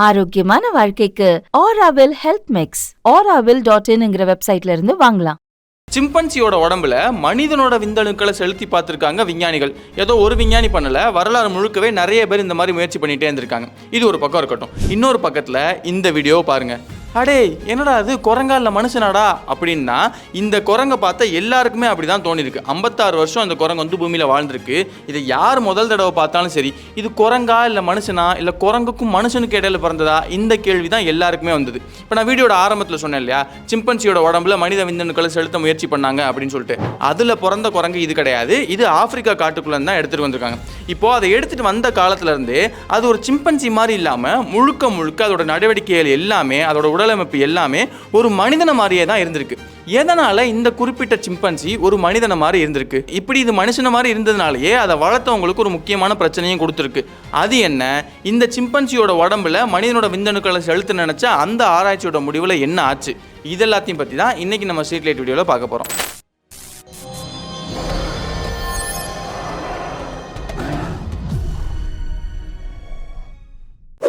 ஆரோக்கியமான வாழ்க்கைக்கு Aaravil health mix auraville.in வெப்சைட்ல இருந்து வாங்கலாம். சிம்பன்சியோட உடம்புல மனிதனோட விந்தணுக்களை செலுத்தி பார்த்துருக்காங்க விஞ்ஞானிகள். ஏதோ ஒரு விஞ்ஞானி பண்ணல, வரலாறு முழுக்கவே நிறைய பேர் இந்த மாதிரி முயற்சி பண்ணிட்டே இருந்திருக்காங்க. இது ஒரு பக்கம் இருக்கட்டும். இன்னொரு பக்கத்துல இந்த வீடியோவை பாருங்க. அடே என்னடா அது குரங்கா மனுஷனாடா அப்படின்னா இந்த குரங்கை பார்த்தா எல்லாருக்குமே அப்படிதான் தோணிருக்கு. 56 வருஷம் அந்த குரங்கு வந்து பூமியில வாழ்ந்திருக்கு. இதை யார் முதல் தடவை பார்த்தாலும் சரி, இது குரங்கா இல்லை மனுஷனா இல்லை குரங்குக்கும் மனுஷனுக்கு இடையில பிறந்ததா, இந்த கேள்வி தான் எல்லாருக்குமே வந்தது. இப்போ நான் வீடியோட ஆரம்பத்தில் சொன்னேன் இல்லையா, சிம்பன்சியோட உடம்புல மனித விந்தணுக்களை செலுத்த முயற்சி பண்ணாங்க அப்படின்னு சொல்லிட்டு. அதில் பிறந்த குரங்கு இது கிடையாது. இது ஆப்பிரிக்கா காட்டுக்குள்ள தான் எடுத்துட்டு வந்திருக்காங்க. இப்போ அதை எடுத்துட்டு வந்த காலத்துல இருந்து அது ஒரு சிம்பன்சி மாதிரி இல்லாம முழுக்க முழுக்க அதோட நடவடிக்கைகள் எல்லாமே, அதோட உடலமைப்பு எல்லாமே ஒரு மனிதனை மாதிரியே தான் இருந்திருக்கு. எதனால இந்த குறிப்பிட்ட சிம்பன்சி ஒரு மனிதனை மாதிரி இருந்திருக்கு? இப்படி இது மனுஷனை மாதிரி இருந்ததுனாலேயே அதை வளர்த்தவங்களுக்கு ஒரு முக்கியமான பிரச்சனையும் கொடுத்துருக்கு. அது என்ன? இந்த சிம்பன்சியோட உடம்புல மனிதனோட விந்தணுக்களை செலுத்த நினைச்ச அந்த ஆராய்ச்சியோட முடிவில் என்ன ஆச்சு? இதெல்லாத்தையும் பற்றி தான் இன்னைக்கு நம்ம ஸ்ட்ரீட் லைட் வீடியோவில் பார்க்க போகிறோம்.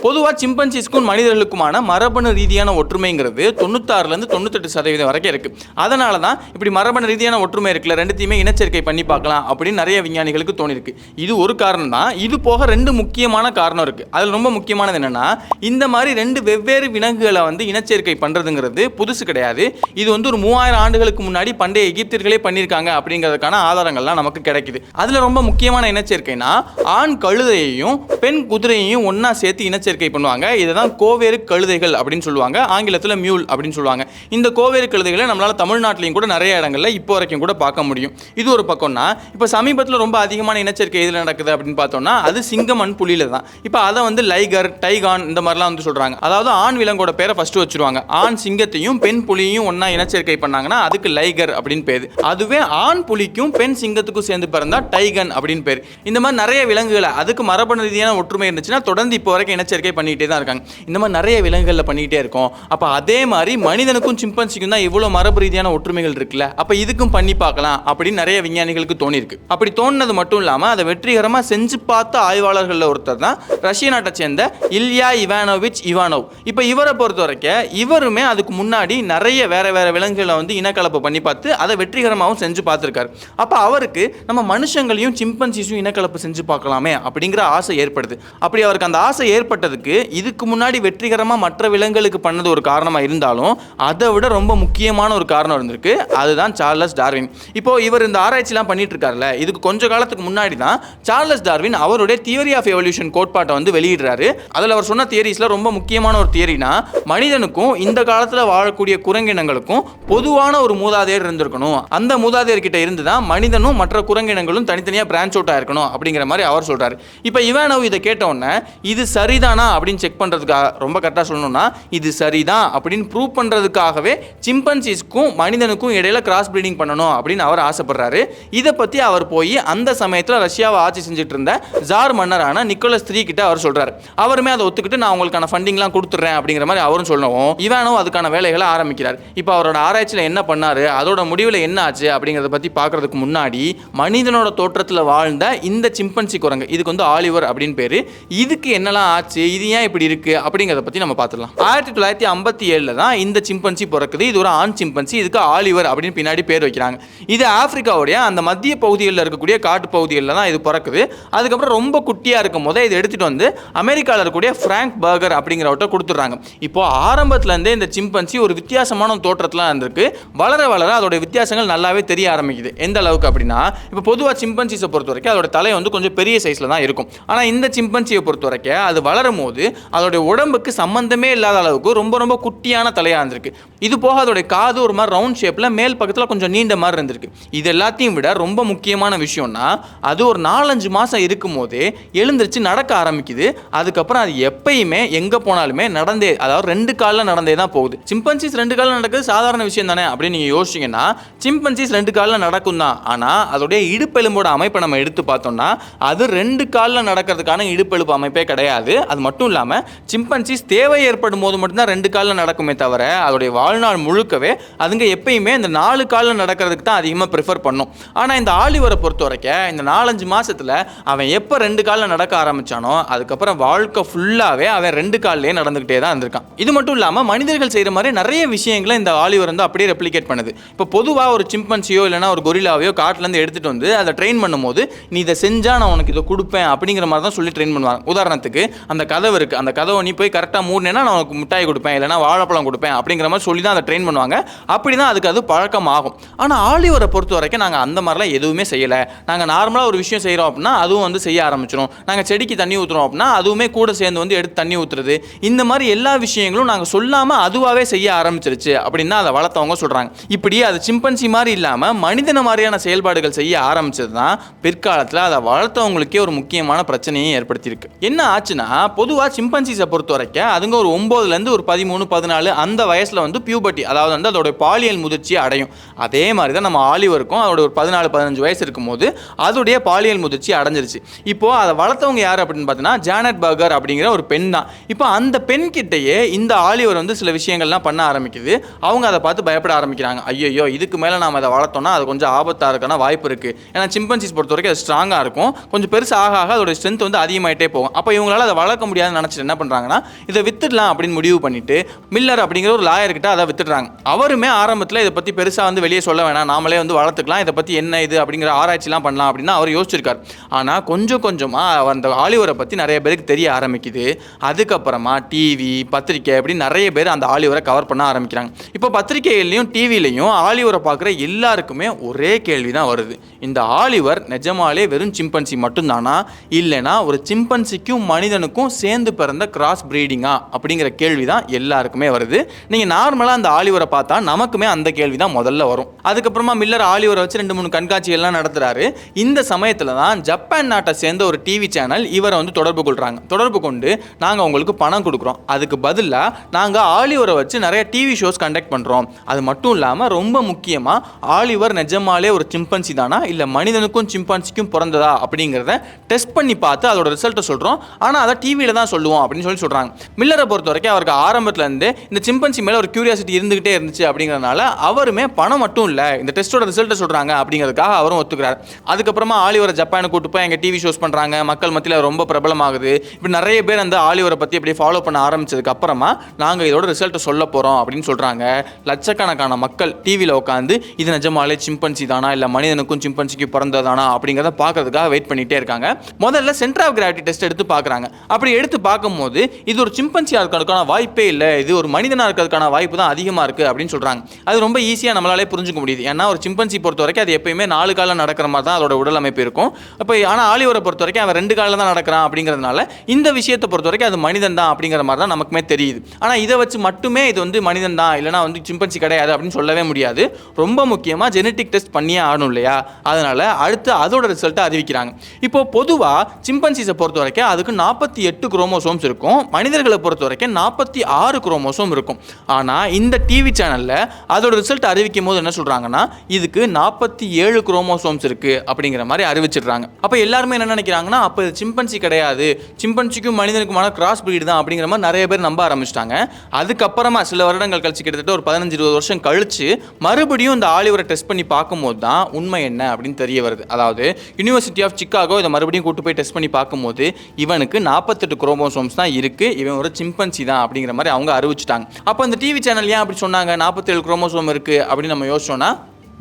பொதுவாக சிம்பன்சிஸ்க்கும் மனிதர்களுக்குமான மரபணு ரீதியான ஒற்றுமைங்கிறது 96% 98% வரைக்கும் இருக்குது. அதனால தான் இப்படி மரபணு ரீதியான ஒற்றுமை இருக்குல்ல, ரெண்டுத்தையுமே இனச்சேர்க்கை பண்ணி பார்க்கலாம் அப்படின்னு நிறைய விஞ்ஞானிகளுக்கு தோணிருக்கு. இது ஒரு காரணம் தான். இது போக 2 முக்கியமான காரணம் இருக்குது. அதில் ரொம்ப முக்கியமானது என்னென்னா, இந்த மாதிரி 2 வெவ்வேறு விலங்குகளை வந்து இனச்சேர்க்கை பண்ணுறதுங்கிறது புதுசு கிடையாது. இது வந்து ஒரு 3000 ஆண்டுகளுக்கு முன்னாடி பண்டைய எகிப்தியர்களே பண்ணியிருக்காங்க அப்படிங்கிறதுக்கான ஆதாரங்கள்லாம் நமக்கு கிடைக்குது. அதில் ரொம்ப முக்கியமான இனச்சேர்க்கைனா ஆண் கழுதையையும் பெண் குதிரையையும் ஒன்றா சேர்த்து இனச்சேர்க்கை பண்ணுவாங்க. இதுதான் கோவேறு கழுதைகள் அப்படின்னு சொல்லுவாங்க. ஆங்கிலத்தில் மியூல் அப்படின்னு சொல்லுவாங்க. இந்த கோவேறு கழுதைகளை நம்மளால தமிழ்நாட்டிலையும் கூட நிறைய இடங்கள்ல இப்போ வரைக்கும் கூட பார்க்க முடியும். இது ஒரு பக்கம்னா, இப்போ சமீபத்தில் ரொம்ப அதிகமான இனச்சேர்க்கை எதில் நடக்குது அப்படின்னு பார்த்தோம்னா அது சிங்கம் அண்ட் புலியில தான். இப்போ அதை வந்து லைகர், டைகான் இந்த மாதிரிலாம் வந்து சொல்றாங்க. அதாவது ஆண் விலங்கோட பேரை ஃபர்ஸ்ட் வச்சிருவாங்க. ஆண் சிங்கத்தையும் பெண் புலியையும் ஒன்னா இனச்சேர்க்கை பண்ணாங்கன்னா அதுக்கு லைகர் அப்படின்னு பேரு. அதுவே ஆண் புலிக்கும் பெண் சிங்கத்துக்கும் சேர்ந்து பிறந்தா டைகன் அப்படின்னு பேரு. இந்த மாதிரி நிறைய விலங்குகளை அதுக்கு மரபணு ரீதியான ஒற்றுமை இருந்துச்சுன்னா தொடர்ந்து இப்போ வரைக்கும் இனச்சேர்க்கை பண்ணிட்டே தான் இருக்காங்க. இந்த மாதிரி நிறைய விலங்குகளில் பண்ணிட்டே இருக்கோம். அப்போ அதே மாதிரி மனிதனுக்கும் சிம்பன்சிக்கும் தான் இவ்வளோ மரபு ரீதியான ஒற்றுமைகள் இருக்குல்ல, அப்போ இதுக்கும் பண்ணி பார்க்கலாம் அப்படின்னு நிறைய விஞ்ஞானிகளுக்கு தோணிருக்கு. அப்படி தோணுனது மட்டும் இல்லாமல் அதை வெற்றிகரமாக செஞ்சு பார்த்த ஆய்வாளர்களில் ஒருத்தர் தான் ரஷ்ய நாட்டை சேர்ந்த இல்யா இவானோவிச் இவானோவ். இப்போ இவரை பொறுத்த வரைக்கும் இவருமே அதுக்கு முன்னாடி நிறைய வேற வேற விலங்குகளை வந்து இனக்கலப்பு பண்ணி பார்த்து அதை வெற்றிகரமாகவும் செஞ்சு பார்த்துருக்காரு. அப்போ அவருக்கு நம்ம மனுஷங்களையும் சிம்பன்சிஸும் இனக்கலப்பு செஞ்சு பார்க்கலாமே அப்படிங்கிற ஆசை ஏற்படுது. அப்படி அவருக்கு அந்த ஆசை ஏற்பட்டதுக்கு இதுக்கு முன்னாடி வெற்றிகரமாக மற்ற விலங்குகளுக்கு பண்ணது ஒரு காரணமாக இருந்தாலும் அதை விட ரொம்ப முக்கியமான ஒரு காரணம் இருந்திருக்கு. அதுதான் சார்லஸ் டார்வின். இப்போ இவர் இந்த ஆராய்ச்சிலாம் பண்ணிட்டு இருக்காருல்ல, இதுக்கு கொஞ்ச காலத்துக்கு முன்னாடி தான் சார்லஸ் டார்வின் அவருடைய தியரி ஆஃப் எவல்யூஷன் கோட்பாட்டை வந்து வெளியிடுறாரு. அதில் அவர் சொன்ன தியரிஸ்ல ரொம்ப முக்கியமான ஒரு தியரினா, மனிதனுக்கும் இந்த காலத்தில் வாழக்கூடிய குரங்கினங்களுக்கும் பொதுவான ஒரு மூதாதையர் இருந்திருக்கணும். அந்த மூதாதையர் கிட்ட இருந்து தான் மனிதனும் மற்ற குரங்கினங்களும் தனித்தனியாக பிரான்ச் அவுட் ஆயிருக்கணும் அப்படிங்கிற மாதிரி அவர் சொல்றாரு. இப்போ இவானோவ் இதை கேட்ட உடனே இது சரிதானா அப்படின்னு செக் பண்றதுக்காக, ரொம்ப கரெக்டாக சொல்லணும்னா இது சரிதான் அப்படின்னு ப்ரூவ் பண்றதுக்காகவே சிம்பன்சிஸ்க்கும் மனிதனுக்கும் இடையில கிராஸ் பிரீடிங் பண்ணணும் அப்படின்னு அவர் ஆசைப்படுறாரு. இதை பத்தி அவர் போய் அந்த சமயத்தில் ரஷ்யாவை ஆட்சி செஞ்சுட்டு இருந்த ஜார் மன்னரான நிக்கோலஸ் III கிட்ட அவர் சொல்றாரு. அவருமே அதை ஒத்துக்கிட்டு நான் உங்களுக்கான ஃபண்டிங்லாம் கொடுத்துட்றேன் அப்படிங்கிற மாதிரி அவரும் சொல்லவும் இவானோவ் அதுக்கான வேலைகளை ஆரம்பிக்கிறார். இப்போ அவரோட ஆராய்ச்சியில் என்ன பண்ணாரு, அதோட முடிவில் என்ன ஆச்சு அப்படிங்கிறத பத்தி பார்க்கறதுக்கு முன்னாடி மனிதனோட தோற்றத்தில் வாழ்ந்த இந்த சிம்பன்சி குரங்கு, இதுக்கு வந்து ஆலிவர் அப்படின்னு பேரு, இதுக்கு என்னெல்லாம் ஆச்சு, இது ஏன் இப்படி இருக்கு அப்படிங்கிறத பத்தி நம்ம பார்த்துடலாம். 1957 தான் இந்த சிம்பன்சி பிறக்குது. இது ஒரு ஆண் சிம்பன்சி. இதுக்கு ஆலிவர் அப்படின்னு பின்னாடி பேர் வைக்கிறாங்க. இது ஆப்பிரிக்காவுடைய அந்த மத்திய பகுதிகளில் இருக்கக்கூடிய காட்டு பகுதிகளில் தான் இது பிறக்குது. அதுக்கப்புறம் ரொம்ப குட்டியா இருக்கும் போதே இதை எடுத்துட்டு வந்து அமெரிக்காவில் இருக்கக்கூடிய ஃப்ராங்க் பர்கர் அப்படிங்கிறவட்ட கொடுத்துட்றாங்க. இப்போ ஆரம்பத்துல இருந்தே இந்த சிம்பன்சி ஒரு வித்தியாசமான தோற்றத்தில் இருந்திருக்கு. வளர வளர அதோட வித்தியாசங்கள் நல்லாவே தெரிய ஆரம்பிக்குது. எந்த அளவுக்கு அப்படின்னா, இப்போ பொதுவாக சிம்பன்சிஸை பொறுத்த வரைக்கும் அதோட தலை வந்து கொஞ்சம் பெரிய சைஸ்ல தான் இருக்கும். ஆனால் இந்த சிம்பன்சியை பொறுத்த வரைக்கும் அது வளரும் போது அதோட உடம்புக்கு சம்பந்தமே இல்லாத அளவுக்கு ரொம்ப ரொம்ப குட்டியான தலையா இருந்திருக்கு. இது போக அதோட காது ஒரு மாதிரி ரவுண்ட் ஷேப்ல மேல் பக்கத்தில் கொஞ்சம் நீண்ட மாதிரி இருந்திருக்கு. இது எல்லாத்தையும் விட ரொம்ப முக்கியமான விஷயம்னா, அது ஒரு 4-5 மாசம் இருக்கும் போதே எழுந்திருச்சு நடக்க ஆரம்பிக்குது. அதுக்கப்புறம் அது எப்பயுமே எங்க போனாலுமே நடந்தே, அதாவது 2 காலில் நடந்தே தான் போகுது. சிம்பன்சிஸ் 2 காலில் நடக்கிறது சாதாரண விஷயம் தானே அப்படின்னு நீங்க யோசிச்சீங்கன்னா, சிம்பன்சிஸ் 2 காலில் நடக்கும் தான். ஆனா அதோடைய இடுப்பெலும்போட அமைப்பை நம்ம எடுத்து பார்த்தோம்னா அது 2 காலில் நடக்கிறதுக்கான இடுப்பெலும்பு அமைப்பே கிடையாது. அது மட்டும் இல்லாமல் சிம்பன்சிஸ் தேவை ஏற்படும் போது மட்டும்தான் 2 காலில் நடக்குமே தவிர அதோடைய வாழ்நாள் முழுக்கவே அதுங்க எப்பயுமே இந்த 4 காலில் நடக்கிறதுக்கு தான் அதிகமாக ப்ரிஃபர் பண்ணும். ஆனால் இந்த ஆலிவரை பொறுத்த வரைக்கும் இந்த 4-5 மாதத்தில் அவன் எப்போ 2 காலில் நடக்க ஆரம்பித்தானோ அதுக்கப்புறம் வாழ்க்கை ஃபுல்லாகவே அவன் 2 காலிலே நடந்துக்கிட்டே தான் இருந்திருக்கான். இது மட்டும் இல்லாமல் மனிதர்கள் செய்கிற மாதிரி நிறைய விஷயங்களை இந்த ஆலிவர் வந்து அப்படியே ரெப்ளிகேட் பண்ணுது. இப்போ பொதுவாக ஒரு சிம்பன்சியோ இல்லைனா ஒரு கொரில்லாவையோ காட்டிலேருந்து எடுத்துகிட்டு வந்து அதை ட்ரெயின் பண்ணும்போது நீ இதை செஞ்சால் நான் உனக்கு இதை கொடுப்பேன் அப்படிங்கிற மாதிரி தான் சொல்லி ட்ரெயின் பண்ணுவாங்க. உதாரணத்துக்கு அந்த கதவு இருக்குது, அந்த கதவை நீ போய் கரெக்டாக மூடினேன்னா நான் உனக்கு மிட்டாய் கொடுப்பேன் இல்லைனா வாழைப்பழம் கொடுப்பேன் அப்படிங்கிற மாதிரி சொல்லி தான் அதை ட்ரெயின் பண்ணுவாங்க. அப்படி தான் அதுக்கு அது பழக்கமாகும். ஆனால் ஆலிவரை பொறுத்த வரைக்கும் நாங்கள் அந்த மாதிரிலாம் எதுவுமே செய்யலை. நாங்கள் நார்மலாக ஒரு விஷயம் செய்கிறோம் அப்படின்னா அதுவும் வந்து செய்ய ஆரம்பிச்சிடும். நாங்கள் செடிக்கு தண்ணி ஊற்றுறோம் அப்படின்னா அதுவுமே கூட சேர்ந்து வந்து எடுத்து தண்ணி ஊற்றுறது, இந்த மாதிரி எல்லா விஷயங்களும் நாங்கள் சொல்லாமல் அதுவாகவே செய்ய ஆரம்பிச்சிருச்சு அப்படின்னு அதை வளர்த்தவங்க சொல்கிறாங்க. இப்படி அது சிம்பன்சி மாதிரி இல்லாமல் மனிதன மாதிரியான செயல்பாடுகள் செய்ய ஆரம்பிச்சது தான் பிற்காலத்தில் அதை வளர்த்தவங்களுக்கே ஒரு முக்கியமான பிரச்சனையை ஏற்படுத்தியிருக்கு. என்ன ஆச்சுன்னா பொதுவாக சிம்பன்சிஸை பொறுத்த வரைக்கும் அதுங்க ஒரு 9லேருந்து ஒரு 13-14 அந்த வயசில் வந்து பியூபர்ட்டி, அதாவது வந்து அதோட பாலியல் முதிர்ச்சியை அடையும். அதே மாதிரி தான் நம்ம ஆலிவருக்கும் அதோட ஒரு 14-15 வயசு இருக்கும்போது அதோடைய பாலியல் முதிர்ச்சி அடைஞ்சிருச்சு. இப்போது அதை வளர்த்தவங்க யார் அப்படின்னு பார்த்தீங்கன்னா ஜானட் பர்கர் அப்படிங்கிற ஒரு பெண் தான். இப்போ அந்த பெண் கிட்டேயே இந்த ஆலிவர் வந்து சில விஷயங்கள்லாம் பண்ண ஆரம்பிக்குது. அவங்க அதை பார்த்து பயப்பட ஆரம்பிக்கிறாங்க. ஐயோ இதுக்கு மேலே நாம் அதை வளர்த்தோம்னா அது கொஞ்சம் ஆபத்தாக இருக்கான வாய்ப்பு இருக்குது. ஏன்னா சிம்பன்சிஸ் பொறுத்த வரைக்கும் அது ஸ்ட்ராங்காக இருக்கும். கொஞ்சம் பெருசு ஆக அதோட ஸ்ட்ரென்த் வந்து அதிகமாகிட்டே போகும். அப்போ இவங்களால அதை வளர்க்க முடியாதுன்னு நினச்சிட்டு என்ன பண்ணுறாங்கன்னா இதை வித்துடலாம் அப்படின்னு முடிவு பண்ணிட்டு மில்லர் அப்படிங்கிற ஒரு லாயர்கிட்ட அதை வித்துடுறாங்க. அவருமே ஆரம்பத்தில் இதை பற்றி பெருசாக வந்து வெளியே சொல்ல வேணாம், நாமளே வந்து வளர்த்துக்கலாம், இதை பற்றி என்ன இது அப்படிங்கிற ஆராய்ச்சிலாம் பண்ணலாம் அப்படின்னு அவர் யோசிச்சிருக்கார். ஆனால் கொஞ்சம் கொஞ்சமாக அந்த ஆலிவரை பற்றி நிறைய பேருக்கு தெரிய ஆரம்பிக்குது. அதுக்கப்புறமா டிவி, பத்திரிக்கை இப்படி நிறைய பேர் அந்த ஆலிவரை கவர் பண்ண ஆரம்பிக்கிறாங்க. இப்போ பத்திரிகைகள்லையும் டிவிலையும் ஆலிவரை பார்க்குற எல்லாருக்குமே ஒரே கேள்வி தான் வருது. இந்த ஆலிவர் நிஜமாலே வெறும் சிம்பன்சி மட்டும்தானா இல்லைனா ஒரு சிம்பன்சிக்கும் மனிதனுக்கும் சேர்ந்து பிறந்த கிராஸ் பிரீடிங்கா அப்படிங்கிற கேள்வி தான் எல்லாருக்குமே வருது. நீங்கள் நார்மலாக அந்த ஆலிவரை பார்த்தா நமக்குமே அந்த கேள்வி தான் முதல்ல வரும். அதுக்கப்புறமா மில்லர் ஆலிவரை வச்சு 2-3 கண்காட்சிகள்லாம் நடத்துகிறாரு. இந்த சமயத்தில் தான் ஜப்பான் நாட்டை சேர்ந்த ஒரு டிவி சேனல் இவரை வந்து தொடர்பு கொள்கிறாங்க. தொடர்பு கொண்டு நாங்கள் உங்களுக்கு பணம் கொடுக்குறோம், அதுக்கு பதிலாக நாங்கள் ஆலிவரை வச்சு நிறைய டிவி ஷோஸ் கண்டக்ட் பண்ணுறோம். அது மட்டும் இல்லாமல் ரொம்ப முக்கியமாக ஆலிவர் நிஜமாலே ஒரு சிம்பன்சி தானா இல்லை மனிதனுக்கும் சிம்பன்சிக்கும் பிறந்ததா அப்படிங்கிறத டெஸ்ட் பண்ணி பார்த்து அதோட ரிசல்ட்டை சொல்கிறோம். ஆனால் அதை டிவியில் தான் சொல்லுவோம் அப்படின்னு சொல்லி சொல்கிறாங்க. மில்லரை பொறுத்த வரைக்கும் அவருக்கு ஆரம்பத்துலேருந்து இந்த சிம்பன்சி மேலே ஒரு கியூரியாசிட்டி இருந்துகிட்டே இருந்துச்சு அப்படிங்கிறதுனால அவருமே பணம் மட்டும் இல்லை இந்த டெஸ்ட்டோட ரிசல்ட்டை சொல்கிறாங்க அப்படிங்கிறதுக்காக அவரும் ஒத்துக்கிறார். அதுக்கப்புறமா ஆலிவரை ஜப்பானுக்கு கூட்டு போய் எங்கள் டிவி ஷோஸ் பண்ணுறாங்க, மக்கள் மத்தியில் ரொம்ப பிரபலமாகுது. இப்படி நிறைய பேர் அந்த ஆலிவரை பற்றி அப்படியே ஃபாலோ பண்ண ஆரம்பிச்சதுக்கு அப்புறமா நாங்கள் இதோட ரிசல்ட்டை சொல்ல போகிறோம் அப்படின்னு சொல்கிறாங்க. லட்சக்கணக்கான மக்கள் டிவியில் உட்காந்து இது நிஜமாலே சிம்பன்சி தானா இல்லை மனிதனுக்கும் சிம்பன்சிக்கும் பிறந்ததானா அப்படிங்கிறத பார்க்கறதுக்காக வெயிட் பண்ணிகிட்டே இருக்காங்க. முதல்ல சென்டர் ஆஃப் கிராவிட்டி டெஸ்ட் எடுத்து பார்க்குறாங்க. அப்படி எடுத்து பார்க்கும்போது இது ஒரு சிம்பன்சியாக இருக்கிறதுக்கான வாய்ப்பே இல்லை, இது ஒரு மனிதனாக இருக்கிறதுக்கான வாய்ப்பு தான் அதிகமாக இருக்குது அப்படின்னு சொல்கிறாங்க. அது ரொம்ப ஈஸியாக நம்மளாலே புரிஞ்சுக்க முடியுது. ஏன்னா ஒரு சிம்பன்சி பொறுத்த வரைக்கும் அது எப்பயுமே 4 காலில் நடக்கிற மாதிரி தான் அதோட உடல் அமைப்பு இருக்கும். அப்போ ஆனால் ஆலிவரை பொறுத்த வரைக்கும் அவன் 2 காலில் தான் நடக்கிறான் அப்படிங்கிறதுனால இந்த விஷயத்தை பொறுத்த வரைக்கும் அது மனிதன் தான் அப்படிங்கிற மாதிரி தான் நமக்குமே தெரியுது. ஆனால் இதை வச்சு மட்டுமே இது வந்து மனிதன் தான் இல்லைனா வந்து சிம்பன்சி கிடையாது அப்படின்னு சொல்லவே முடியாது. ரொம்ப முக்கியமாக ஜெனட்டிக் டெஸ்ட் பண்ணியே ஆகணும் இல்லையா? அதனால் அடுத்து அதோட ரிசல்ட்டை அறிவிக்கிறாங்க. இப்போ பொதுவாக சிம்பன்சிஸை பொறுத்த வரைக்கும் அதுக்கு 48 குரோமோசோம்ஸ் இருக்கும். மனிதர்களை பொறுத்த வரைக்கும் 46 குரோமோசோம் இருக்கும். ஆனால் இந்த டிவி சேனலில் அதோட ரிசல்ட் அறிவிக்கும் போது என்ன சொல்கிறாங்கன்னா இதுக்கு 47 குரோமோசோம்ஸ் இருக்குது அப்படிங்கிற மாதிரி அறிவிச்சிடுறாங்க. அப்போ எல்லாருமே என்ன நினைக்கிறாங்கன்னா அப்போ இது சிம்பன்சி கிடையாது, சிம்பன்சிக்கும் மனிதனுக்குமான கிராஸ் பிரீடு தான் அப்படிங்கிற மாதிரி நிறைய பேர் நம்ப ஆரம்பிச்சிட்டாங்க. அதுக்கப்புறமா சில வருடங்கள் கழிச்சு கிட்டத்தட்ட ஒரு 15-20 வருஷம் கழிச்சு மறுபடியும் இந்த ஆலிவரை டெஸ்ட் பண்ணி பார்க்கும்போது தான் உண்மை என்ன அப்படின்னு தெரிய வருது. அதாவது யூனிவர்சிட்டி ஆஃப் சிக்காகோ இதை மறுபடியும் கூட்டு போய் டெஸ்ட் பண்ணி பார்க்கும்போது இவனுக்கு 48 குரோமோசோம்ஸ் தான் இருக்குது, இவன் ஒரு சிம்பன்சி தான் அப்படிங்கிற மாதிரி அவங்க அறிவிச்சிட்டாங்க. அப்போ இந்த டிவி சேனல் ஏன் அப்படி சொன்னாங்க 47 குரோமோசோம் இருக்குது அப்படின்னு நம்ம யோசிச்சோன்னா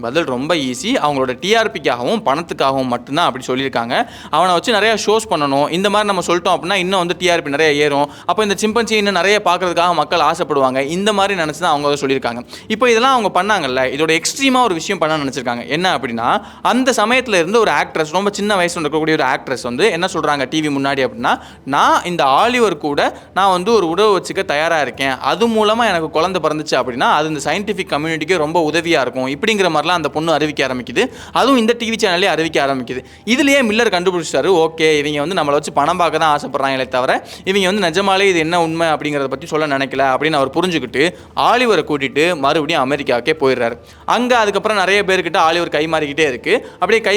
பதில் ரொம்ப ஈஸி. அவங்களோட டிஆர்பிக்காகவும் பணத்துக்காகவும் மட்டும்தான் அப்படி சொல்லியிருக்காங்க. அவனை வச்சு நிறையா ஷோஸ் பண்ணணும், இந்த மாதிரி நம்ம சொல்லிட்டோம் அப்படின்னா இன்னும் வந்து டிஆர்பி நிறைய ஏறும், அப்போ இந்த சிம்பன்சி இன்னும் நிறைய பார்க்கறதுக்காக மக்கள் ஆசைப்படுவாங்க, இந்த மாதிரி நினச்சி தான் அவங்க சொல்லியிருக்காங்க. இப்போ இதெல்லாம் அவங்க பண்ணாங்கல்ல, இதோட எக்ஸ்ட்ரீமாக ஒரு விஷயம் பண்ண நினச்சிருக்காங்க. என்ன அப்படின்னா அந்த சமயத்தில் இருந்து ஒரு ஆக்ட்ரஸ், ரொம்ப சின்ன வயசில் இருக்கக்கூடிய ஒரு ஆக்ட்ரஸ் வந்து என்ன சொல்கிறாங்க டிவி முன்னாடி அப்படின்னா, நான் இந்த ஆலிவர் கூட நான் வந்து ஒரு உறவு வச்சுக்க தயாராக இருக்கேன், அது மூலமாக எனக்கு குழந்தை பிறந்துச்சு அப்படின்னா அது இந்த சயின்டிஃபிக் கம்யூனிட்டிக்கு ரொம்ப உதவியாக இருக்கும் இப்படிங்கிற மாதிரி மாதிரிலாம் அந்த பொண்ணு அறிவிக்க ஆரம்பிக்குது. அதுவும் இந்த டிவி சேனல்லே அறிவிக்க ஆரம்பிக்குது. இதுலேயே மில்லர் கண்டுபிடிச்சிட்டாரு, ஓகே இவங்க வந்து நம்மளை வச்சு பணம் பார்க்க தான் ஆசைப்படுறாங்களே தவிர இவங்க வந்து நிஜமாலே இது என்ன உண்மை அப்படிங்கிறத பற்றி சொல்ல நினைக்கல அப்படின்னு அவர் புரிஞ்சுக்கிட்டு ஆலிவரை கூட்டிட்டு மறுபடியும் அமெரிக்காவுக்கே போயிடுறாரு. அங்கே அதுக்கப்புறம் நிறைய பேர்கிட்ட ஆலிவர் கை மாறிக்கிட்டே இருக்கு. அப்படியே கை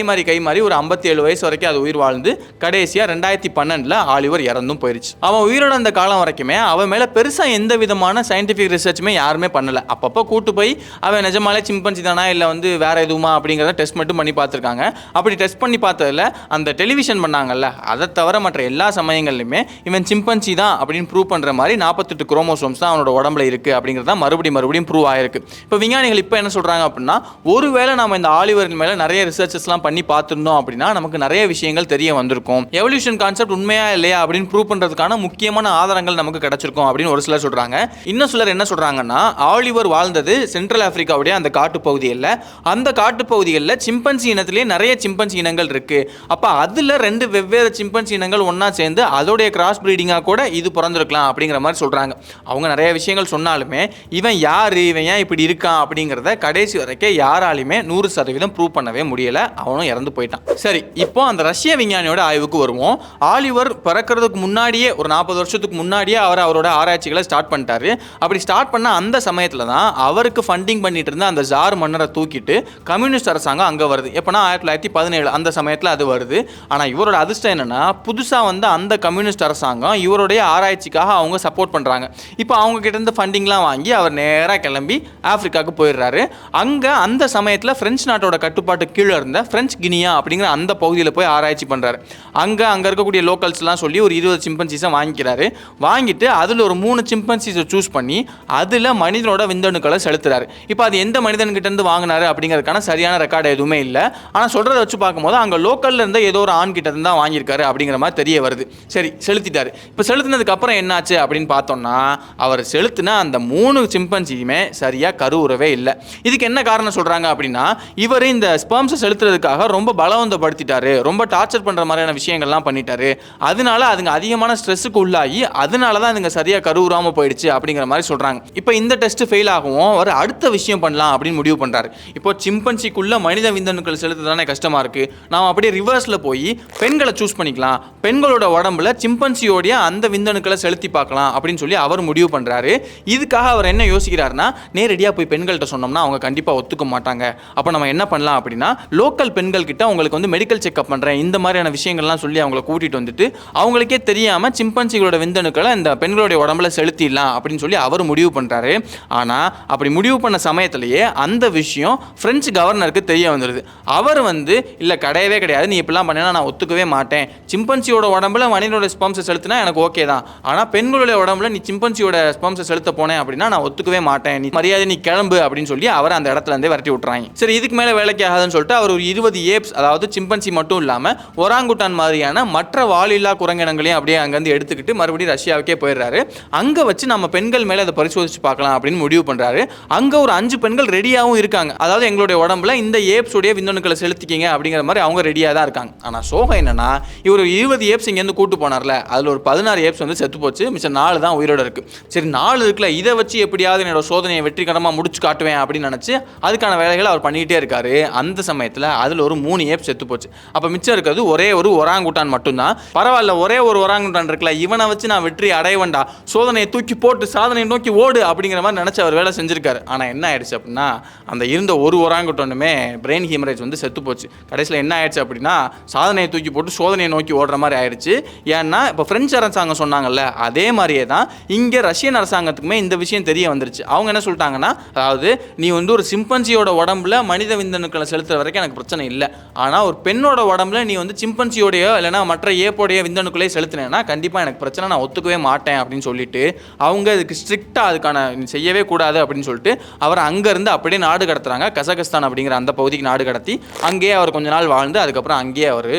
மாறி ஒரு 57 வயசு வரைக்கும் அது உயிர் வாழ்ந்து கடைசியாக 2012 ஆலிவர் இறந்தும் போயிடுச்சு. அவன் உயிரோட அந்த காலம் வரைக்குமே அவன் மேலே பெருசாக எந்த விதமான சயின்டிஃபிக் ரிசர்ச்சுமே யாருமே பண்ணல. அப்பப்போ கூட்டு போய் அவன் நிஜமாலே சிம்பன்சி தானா இல்லை வந்து வேற எதுவுமா அப்படிங்கிறத டெஸ்ட் மட்டும் பண்ணி பார்த்துருக்காங்க. அப்படி டெஸ்ட் பண்ணி பார்த்ததில் அந்த டெலிவிஷன் பண்ணாங்கல்ல, அதை தவிர மற்ற எல்லா சமயங்கள்லையுமே இவன் சிம்பன்சி தான் அப்படின்னு ப்ரூவ் பண்ணுற மாதிரி 48 குரோமோசோம்ஸ் தான் அவனோட உடம்புல இருக்குது அப்படிங்கிறது தான் மறுபடியும் ப்ரூவ் ஆயிருக்கு. இப்போ விஞ்ஞானிகள் இப்போ என்ன சொல்கிறாங்க அப்படின்னா, ஒருவேளை நம்ம இந்த ஆலிவர் மேலே நிறைய ரிசர்ச்சஸ்லாம் பண்ணி பார்த்துருந்தோம் அப்படின்னா நமக்கு நிறைய விஷயங்கள் தெரிய வந்திருக்கும். எவல்யூஷன் கான்செப்ட் உண்மையா இல்லையா அப்படின்னு ப்ரூவ் பண்ணுறதுக்கான முக்கியமான ஆதாரங்கள் நமக்கு கிடைச்சிருக்கும் அப்படின்னு ஒரு சிலர் சொல்கிறாங்க. இன்னும் சிலர் என்ன சொல்கிறாங்கன்னா, ஆலிவர் வாழ்ந்தது சென்ட்ரல் ஆப்பிரிக்காவுடைய அந்த காட்டு பகுதியில், அந்த காட்டு பகுதிகளில் சிம்பன்சி இனத்திலேயே நிறைய சிம்பன்சி இனங்கள் இருக்கு. அப்போ அதில் 2 வெவ்வேறு சிம்பன்சி இனங்கள் ஒன்றா சேர்ந்து அதோடைய கிராஸ் பிரீடிங்காக கூட இது பிறந்திருக்கலாம் அப்படிங்கிற மாதிரி சொல்கிறாங்க. அவங்க நிறைய விஷயங்கள் சொன்னாலுமே இவன் யார், இவன் ஏன் இப்படி இருக்கான் அப்படிங்கிறத கடைசி வரைக்கும் யாராலையுமே 100% ப்ரூவ் பண்ணவே முடியலை. அவனும் இறந்து போயிட்டான். சரி, இப்போ அந்த ரஷ்ய விஞ்ஞானியோட ஆய்வுக்கு வருவோம். ஆலிவர் பிறக்கிறதுக்கு முன்னாடியே ஒரு 40 வருஷத்துக்கு முன்னாடியே அவரோட ஆராய்ச்சிகளை ஸ்டார்ட் பண்ணிட்டாரு. அப்படி ஸ்டார்ட் பண்ண அந்த சமயத்தில் தான் அவருக்கு ஃபண்டிங் பண்ணிட்டு இருந்த அந்த ஜார் மன்னரை தூக்கிட்டு கம்யூனிஸ்ட் அரசாங்கம் அங்கே வருது. எப்போனா 1917 அந்த சமயத்தில் அது வருது. ஆனால் இவரோட அதிர்ஷ்டம் என்னன்னா, புதுசாக வந்து அந்த கம்யூனிஸ்ட் அரசாங்கம் இவருடைய ஆராய்ச்சிக்காக அவங்க சப்போர்ட் பண்ணுறாங்க. இப்போ அவங்க கிட்ட இருந்து ஃபண்டிங்லாம் வாங்கி அவர் நேராக கிளம்பி ஆப்பிரிக்காவுக்கு போயிடுறாரு. அங்கே அந்த சமயத்தில் பிரெஞ்சு நாட்டோட கட்டுப்பாட்டு கீழே இருந்த பிரெஞ்சு கினியா அப்படிங்கிற அந்த பகுதியில் போய் ஆராய்ச்சி பண்ணுறாரு. அங்கே இருக்கக்கூடிய லோக்கல்ஸ்லாம் சொல்லி ஒரு 20 சிம்பன்சிஸை வாங்கிக்கிறாரு. வாங்கிட்டு அதில் ஒரு 3 சிம்பன்சிஸை சூஸ் பண்ணி அதில் மனிதனோட விந்தணுக்களை செலுத்துறாரு. இப்போ அது எந்த மனிதன்கிட்ட இருந்து வாங்கினாரு அப்படிங்கிறதுக்கான சரியான ரெக்கார்டு எதுவுமே இல்லை. ஆனால் சொல்கிறத வச்சு பார்க்கும்போது அங்கே லோக்கலில் இருந்த ஏதோ ஒரு ஆண் கிட்ட இருந்து தான் வாங்கியிருக்காரு அப்படிங்கிற மாதிரி தெரிய வருது. சரி, செலுத்திட்டாரு. இப்போ செலுத்தினதுக்கு அப்புறம் என்னாச்சு அப்படின்னு பார்த்தோம்னா, அவர் செலுத்தின அந்த 3 சிம்பன்சியுமே சரியாக கருவுறவே இல்லை. இதுக்கு என்ன காரணம் சொல்கிறாங்க அப்படின்னா, இவர் இந்த ஸ்பெர்ம்ஸை செலுத்துறதுக்காக ரொம்ப பலவந்தப்படுத்திட்டாரு, ரொம்ப டார்ச்சர் பண்ணுற மாதிரியான விஷயங்கள்லாம் பண்ணிட்டாரு. அதனால அதுங்க அதிகமான ஸ்ட்ரெஸ்ஸுக்கு உள்ளாகி அதனால தான் அதுங்க சரியாக கருவுறாமல் போயிடுச்சு அப்படிங்கிற மாதிரி சொல்கிறாங்க. இப்போ இந்த டெஸ்ட் ஃபெயில் ஆகவும் அவர் அடுத்த விஷயம் பண்ணலாம் அப்படின்னு முடிவு பண்ணுறாரு. இப்போ சிம்பன்சிக்குள்ள மனித விந்தணுக்கள் செலுத்துதானே கஷ்டமாக இருக்குது, நாம் அப்படியே ரிவர்ஸில் போய் பெண்களை சூஸ் பண்ணிக்கலாம், பெண்களோட உடம்புல சிம்பன்சியோடைய அந்த விந்தணுக்களை செலுத்தி பார்க்கலாம் அப்படின்னு சொல்லி அவர் முடிவு பண்ணுறாரு. இதுக்காக அவர் என்ன யோசிக்கிறாருன்னா, நேரடியாக போய் பெண்கள்கிட்ட சொன்னோம்னா அவங்க கண்டிப்பாக ஒத்துக்க மாட்டாங்க. அப்போ நம்ம என்ன பண்ணலாம் அப்படின்னா, லோக்கல் பெண்கள் கிட்ட உங்களுக்கு வந்து மெடிக்கல் செக்அப் பண்ணுறேன் இந்த மாதிரியான விஷயங்கள்லாம் சொல்லி அவங்கள கூட்டிகிட்டு வந்துட்டு அவங்களுக்கே தெரியாமல் சிம்பன்சிகளோட விந்தணுக்களை இந்த பெண்களுடைய உடம்புல செலுத்திடலாம் அப்படின்னு சொல்லி அவர் முடிவு பண்ணுறாரு. ஆனால் அப்படி முடிவு பண்ண சமயத்திலேயே அந்த விஷயம் பிரெஞ்சு கவர்னருக்கு தெரிய வந்துடுது. அவர் வந்து இல்லை கிடையவே கிடையாது, நீ இப்படிலாம் பண்ணினா நான் ஒத்துக்கவே மாட்டேன், சிம்பன்சியோட உடம்புல மனிதனோட ஸ்பெர்ம்ஸை செலுத்தினா எனக்கு ஓகே தான், ஆனால் பெண்களுடைய உடம்புல நீ சிம்பன்சியோட ஸ்பெர்ம்ஸை செலுத்த போனேன் அப்படின்னா நான் ஒத்துக்கவே மாட்டேன், நீ மரியாதை நீ கிளம்பு அப்படின்னு சொல்லி அவர் அந்த இடத்துல இருந்தே விரட்டி விட்டுறாங்க. சரி, இதுக்கு மேலே வேலைக்கு ஆகாதுன்னு சொல்லிட்டு அவர் ஒரு 20 ஏப்ஸ், அதாவது சிம்பன்சி மட்டும் இல்லாமல் ஒராங்குட்டான் மாதிரியான மற்ற வாலில்லா குரங்கினங்களையும் அப்படியே அங்கேருந்து எடுத்துக்கிட்டு மறுபடியும் ரஷ்யாவுக்கே போயிடுறாரு. அங்கே வச்சு நம்ம பெண்கள் மேலே அதை பரிசோதிச்சு பார்க்கலாம் அப்படின்னு முடிவு பண்ணுறாரு. அங்கே ஒரு 5 பெண்கள் ரெடியாகவும் இருக்காங்க. அதாவது எங்களுடைய உடம்புல இந்த ஏப்ஸுடைய விந்தணுக்களை செலுத்திக்கிங்க அப்படிங்கிற மாதிரி அவங்க ரெடியாக தான் இருக்காங்க. ஆனால் சோகம் என்னன்னா, இவர் 20 ஏப்ஸ் இங்கேருந்து கூட்டு போனார்ல, அதில் ஒரு 16 ஏப்ஸ் வந்து செத்து போச்சு, மிச்சம் 4 தான் உயிரோட இருக்கு. சரி, 4 இருக்குல்ல, இதை வச்சு எப்படியாவது என்னோட சோதனையை வெற்றிகரமாக முடிச்சு காட்டுவேன் அப்படின்னு நினச்சி அதுக்கான வேலைகளை அவர் பண்ணிக்கிட்டே இருக்காரு. அந்த சமயத்தில் அதில் ஒரு 3 ஏப்ஸ் செத்து போச்சு. அப்போ மிச்சம் இருக்கிறது ஒரே ஒரு ஒராங்குட்டான் மட்டும்தான். பரவாயில்ல, ஒரே ஒரு ஒராங்குட்டான் இருக்குல்ல, இவனை வச்சு நான் வெற்றி அடைவேண்டா, சோதனையை தூக்கி போட்டு சாதனையை நோக்கி ஓடு அப்படிங்கிற மாதிரி நினச்சி அவர் வேலை செஞ்சிருக்காரு. ஆனால் என்ன ஆயிடுச்சு அப்படின்னா, அந்த இருந்த ஒரு ஒராங்குட்டானுமே பிரெயின் ஹீமரேஜ் வந்து செத்து போச்சு. கடைசியில் என்ன ஆயிடுச்சு அப்படின்னா, சாதனையை தூக்கி போட்டு சோதனையை நோக்கி ஓடுற மாதிரி ஆயிடுச்சு. ஏன்னா இப்போ பிரெஞ்சு அரசாங்கம் சொன்னாங்கல்ல, அதே மாதிரியே தான் இங்கே ரஷ்யன் அரசாங்கத்துக்குமே இந்த விஷயம் தெரிய வந்துருச்சு. அவங்க என்ன சொல்லிட்டாங்கன்னா, அதாவது நீ வந்து ஒரு சிம்பன்சியோட உடம்புல மனித விந்தணுக்களை செலுத்துற வரைக்கும் எனக்கு பிரச்சனை இல்லை, ஆனால் ஒரு பெண்ணோட உடம்புல நீ வந்து சிம்பன்சியோடைய இல்லைனா மற்ற ஏப்போடைய விந்தணுக்களே செலுத்தினேன்னா கண்டிப்பாக எனக்கு பிரச்சனை, நான் ஒத்துக்கவே மாட்டேன் அப்படின்னு சொல்லிட்டு அவங்க இதுக்கு ஸ்ட்ரிக்டாக அதுக்கான செய்யவே கூடாது அப்படின்னு சொல்லிட்டு அவர் அங்கேருந்து அப்படியே நாடு கடத்துறாங்க. கசகஸ்தான் அப்படிங்கிற அந்த பகுதிக்கு நாடு கடத்தி அங்கேயே அவர் கொஞ்ச நாள் வாழ்ந்து அதுக்கப்புறம் அங்கேயே அவர்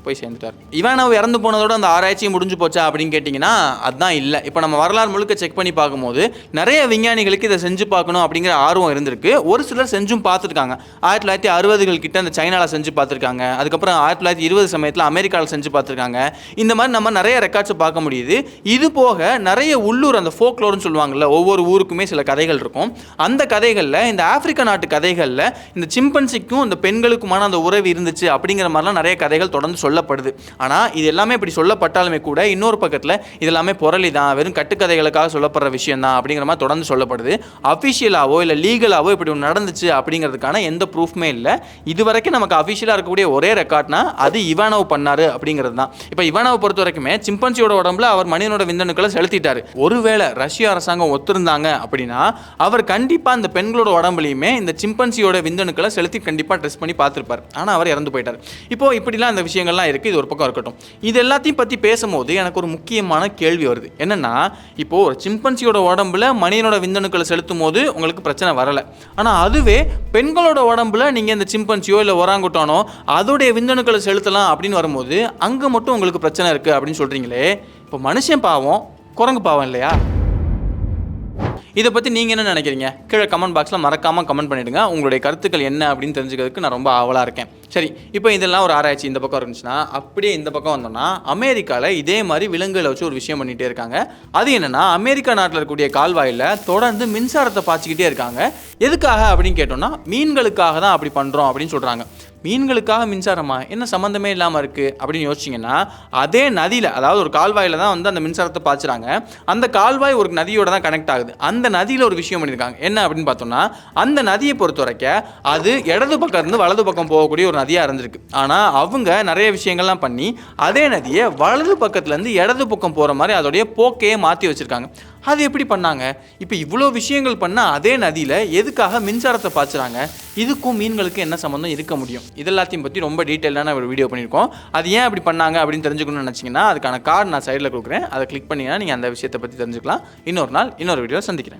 போய் சேர்ந்துட்டார். இவானோவ் இறந்து போனதோட அந்த ஆராய்ச்சியும் முடிஞ்சு போச்சா அப்படின்னு கேட்டிங்கன்னா அதுதான் இல்லை. இப்போ நம்ம வரலாறு முழுக்க செக் பண்ணி பார்க்கும்போது நிறைய விஞ்ஞானிகளுக்கு இதை செஞ்சு பார்க்கணும் அப்படிங்கிற ஆர்வம் இருந்திருக்கு. ஒரு சிலர் செஞ்சும் பார்த்துருக்காங்க. 1960கள் கிட்ட அந்த சைனாவில் செஞ்சு பார்த்துருக்காங்க. அதுக்கப்புறம் 1920 சமயத்தில் அமெரிக்காவில் செஞ்சு பார்த்துருக்காங்க. இந்த மாதிரி நம்ம நிறைய ரெக்கார்ட்ஸை பார்க்க முடியுது. இது போக நிறைய உள்ளூர் அந்த ஃபோக்லோர்னு சொல்லுவாங்கல்ல, ஒவ்வொரு ஊருக்குமே சில கதைகள் இருக்கும். அந்த கதைகளில் இந்த ஆப்பிரிக்கா நாட்டு கதைகளில் இந்த சிம்பன்சிக்கும் இந்த பெண்களுக்குமான அந்த உறவு இருந்துச்சு அப்படிங்கிற மாதிரிலாம் நிறைய கதைகள் தொடர்ந்து சொல்லப்படுது. ஆனால் இது எல்லாமே இப்படி சொல்லப்பட்டாலுமே கூட இன்னொரு பக்கத்தில் இதெல்லாமே புரளி தான், வெறும் கட்டுக்கதைகளுக்காக சொல்லப்படுற விஷயம் தான் அப்படிங்கிற மாதிரி தொடர்ந்து சொல்லப்படுது. அஃபிஷியலாவோ இல்லை லீகலாவோ இப்படி ஒன்று நடந்துச்சு அப்படிங்கிறதுக்கான எந்த ப்ரூஃப்மே இல்லை. இது வரைக்கும் நமக்கு அஃபிஷியலாக இருக்கக்கூடிய ஒரே ரெக்கார்ட்னா அது இவானோவ் பண்ணாரு அப்படிங்கிறது தான். இப்போ இவானோவை பொறுத்த வரைக்குமே சிம்பன்சியோட உடம்புல அவர் மனிதனோட விந்தணுக்களை செலுத்திட்டாரு. ஒருவேளை ரஷ்ய அரசாங்கம் ஒத்துருந்தாங்க அப்படின்னா அவர் கண்டிப்பாக அந்த பெண்களோட உடம்புலையுமே இந்த சிம்பன்சியோட விந்தணுக்களை செலுத்தி கண்டிப்பாக டெஸ்ட் பண்ணி பார்த்துருப்பார். ஆனால் அவர் இறந்து போயிட்டார். இப்போ இப்படிலாம் அந்த விஷயங்கள்லாம் இருக்குது. இது ஒரு பக்கம் இருக்கட்டும். இது எல்லாத்தையும் பற்றி பேசும்போது எனக்கு ஒரு முக்கியமான கேள்வி வருது. என்னன்னா, இப்போ ஒரு சிம்பன்சியோட உடம்புல மனிதனோட விந்தணுக்களை செலுத்தும் போது உங்களுக்கு பிரச்சனை வரலை. ஆனால் அதுவே பெண்களோட உடம்புல நீங்கள் இந்த சிம்பன்சியோ இல்லை ஒராங்குட்டானோ அதோடைய விந்தணுக்களை செலுத்தலாம் அப்படின்னு வரும்போது அங்கே மட்டும் உங்களுக்கு பிரச்சனை இருக்குது அப்படின்னு சொல்கிறீங்களே. இப்போ மனுஷன் பாவம், குரங்கு பாவம் இல்லையா? இதை பற்றி நீங்கள் என்ன நினைக்கிறீங்க? கீழே கமெண்ட் பாக்ஸில் மறக்காமல் கமெண்ட் பண்ணிவிடுங்க. உங்களுடைய கருத்துக்கள் என்ன அப்படின்னு தெரிஞ்சுக்கிறதுக்கு நான் ரொம்ப ஆவலாக இருக்கேன். சரி, இப்போ இதெல்லாம் ஒரு ஆராய்ச்சி இந்த பக்கம் இருந்துச்சுன்னா, அப்படியே இந்த பக்கம் வந்தோம்னா அமெரிக்காவில் இதே மாதிரி விலங்குகளை வச்சு ஒரு விஷயம் பண்ணிகிட்டே இருக்காங்க. அது என்னென்னா, அமெரிக்கா நாட்டில் இருக்கக்கூடிய கால்வாயில் தொடர்ந்து மின்சாரத்தை பாய்ச்சிக்கிட்டே இருக்காங்க. எதுக்காக அப்படின்னு கேட்டோம்னா, மீன்களுக்காக தான் அப்படி பண்ணுறோம் அப்படின்னு சொல்கிறாங்க. மீன்களுக்காக மின்சாரமா, என்ன சம்மந்தமே இல்லாமல் இருக்குது அப்படின்னு யோசிச்சிங்கன்னா, அதே நதியில், அதாவது ஒரு கால்வாயில் தான் வந்து அந்த மின்சாரத்தை பாய்ச்சுறாங்க. அந்த கால்வாய் ஒரு நதியோட தான் கனெக்ட் ஆகுது. அந்த நதியில் ஒரு விஷயம் பண்ணியிருக்காங்க. என்ன அப்படின்னு பார்த்தோம்னா, அந்த நதியை பொறுத்த வரைக்கும் அது இடது பக்கம் இருந்து வலது பக்கம் போகக்கூடிய ஒரு நதியாக இருந்திருக்கு. ஆனால் அவங்க நிறைய விஷயங்கள்லாம் பண்ணி அதே நதியை வலது பக்கத்துலேருந்து இடது பக்கம் போகிற மாதிரி அதோடைய போக்கையே மாற்றி வச்சுருக்காங்க. அது எப்படி பண்ணாங்க? இப்போ இவ்வளோ விஷயங்கள் பண்ணால் அதே நதியில் எதுக்காக மின்சாரத்தை பாய்ச்சுறாங்க? இதுக்கும் மீன்களுக்கு என்ன சம்மந்தம் இருக்க முடியும்? இதெல்லாத்தையும் பற்றி ரொம்ப டீட்டெயிலான ஒரு வீடியோ பண்ணியிருக்கோம். அது ஏன் அப்படி பண்ணாங்க அப்படின்னு தெரிஞ்சுக்கணும்னு நினச்சிங்கன்னா அதுக்கான கார்டு நான் சைடில் கொடுக்குறேன். அதை கிளிக் பண்ணிங்கன்னா நீங்கள் அந்த விஷயத்தை பற்றி தெரிஞ்சுக்கலாம். இன்னொரு நாள் இன்னொரு வீடியோ சந்திக்கிறேன்.